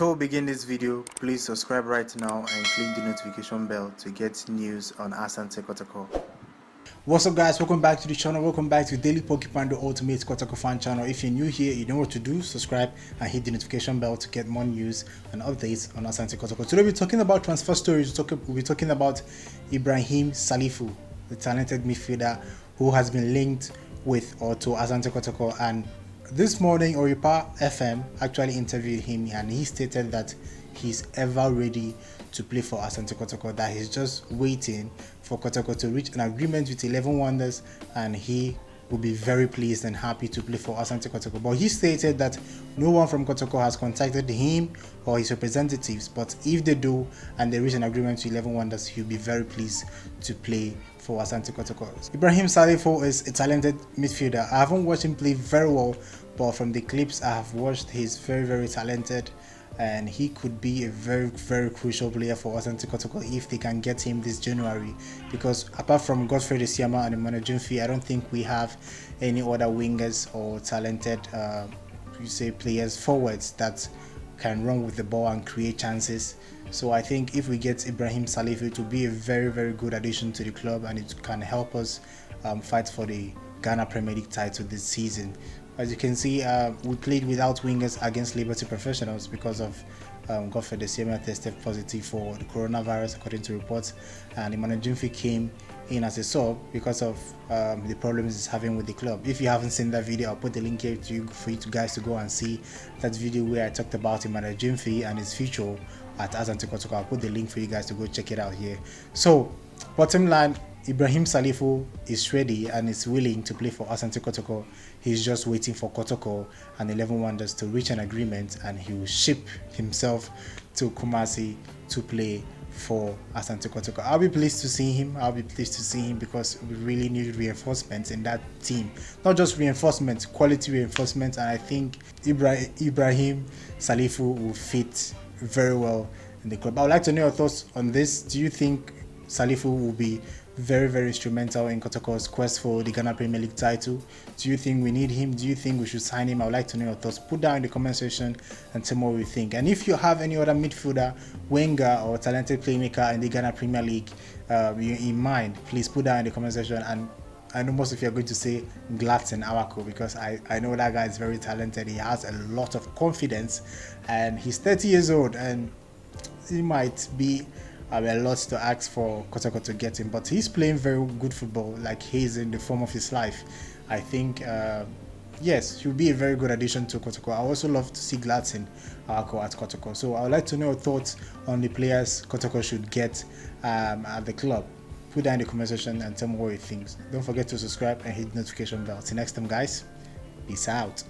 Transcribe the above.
Before we begin this video, please subscribe right now and click the notification bell to get news on Asante Kotoko. What's up guys, welcome back to the channel. Welcome back to Daily Pokemon the Ultimate Kotoko fan channel. If you're new here, you know what to do. Subscribe and hit the notification bell to get more news and updates on Asante Kotoko. Today we're talking about transfer stories. We'll be talking about Ibrahim Salifu, the talented midfielder who has been linked with or to Asante Kotoko. And this morning Oripa FM actually interviewed him and he stated that he's ever ready to play for Asante Kotoko, that he's just waiting for Kotoko to reach an agreement with 11 Wonders and he will be very pleased and happy to play for Asante Kotoko. But he stated that no one from Kotoko has contacted him or his representatives, but if they do and they reach an agreement to 11 Wonders, he'll be very pleased to play for Asante Kotoko. Ibrahim Salifu is a talented midfielder. I haven't watched him play very well, but from the clips I have watched, he's very talented and he could be a very crucial player for Asante Kotoko if they can get him this January, because apart from Godfrey Siama and Emmanuel Jumfi, I don't think we have any other wingers or talented players forwards that can run with the ball and create chances. So I think if we get Ibrahim Salifu, it will be a very good addition to the club and it can help us fight for the Ghana Premier League title this season. As you can see, we played without wingers against Liberty Professionals because of Godfrey Siama tested positive for the coronavirus according to reports, and Emmanuel Jumfi came in as a sub because of the problems he's having with the club. If you haven't seen that video, I'll put the link here for you guys to go and see that video where I talked about Emmanuel Jumfi and his future at Asante Kotoko. I'll put the link for you guys to go check it out here. So bottom line, Ibrahim Salifu is ready and is willing to play for Asante Kotoko. He's just waiting for Kotoko and 11 Wonders to reach an agreement and he will ship himself to Kumasi to play for Asante Kotoko. I'll be pleased to see him. Because we really need reinforcements in that team. Not just reinforcements, quality reinforcements, and I think Ibrahim Salifu will fit very well in the club. I would like to know your thoughts on this. Do you think Salifu will be very instrumental in Kotoko's quest for the Ghana Premier League title? Do you think we need him? Do you think we should sign him? I would like to know your thoughts. Put down in the comment section and tell me what you think. And if you have any other midfielder, winger or talented playmaker in the Ghana Premier League in mind, please put down in the comment section. And I know most of you are going to say Gladson Awako, because I know that guy is very talented. He has a lot of confidence and he's 30 years old and he might be a lot to ask for Kotoko to get him, but he's playing very good football, like he's in the form of his life. I think yes, he'll be a very good addition to Kotoko. I also love to see Gladson Awako at Kotoko. So I would like to know your thoughts on the players Kotoko should get at the club. Put that in the comment section and tell me what you think. Don't forget to subscribe and hit the notification bell. Till next time guys, peace out.